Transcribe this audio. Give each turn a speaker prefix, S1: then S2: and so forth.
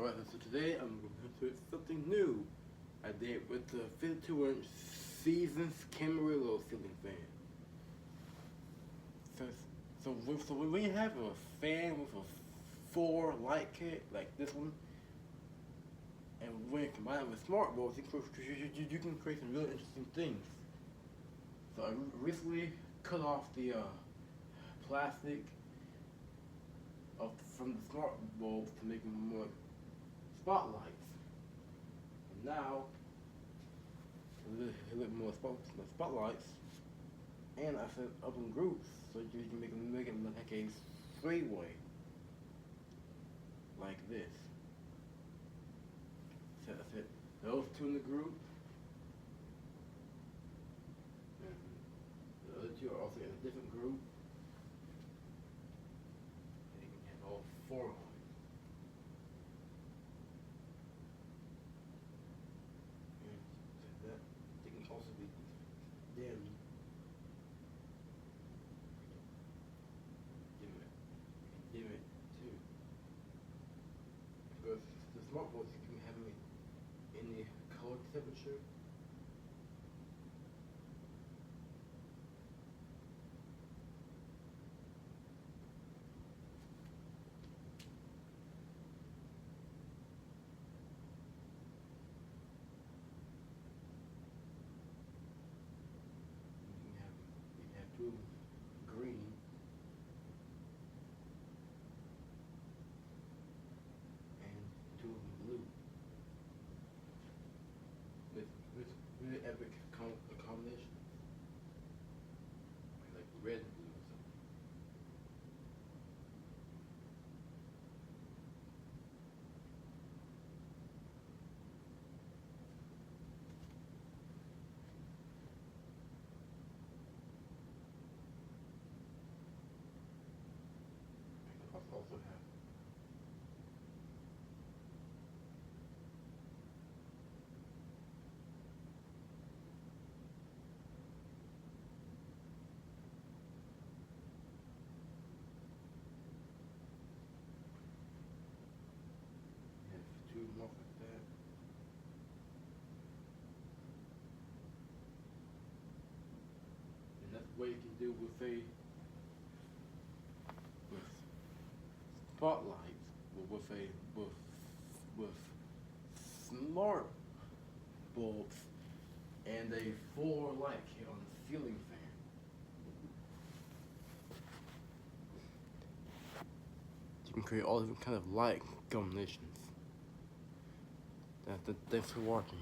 S1: Alright, so today I'm going to do something new I did with the 52-inch Seasons Camarillo ceiling fan. So when you have a fan with a 4 light kit like this one, and when combined with smart bulbs, you can create some really interesting things. So I recently cut off the plastic from the smart bulbs to make them more spotlights. And now, a little more spotlights, and I set up in groups so you can make it look like a three-way, like this. So I set those two in the group, and the other two are also in a different group. And you can have all 4 of them. They can also be dimmed. Dim it too. Because the smart bulbs, you can have them in the color temperature. You can have two green. Two of them blue. With really epic combination. Like red and blue or something. I can also have two more like that. And that's what you can do with spotlights, with smart bulbs and a 4 light kit on the ceiling fan. You can create all different kind of light combinations. Thanks for watching.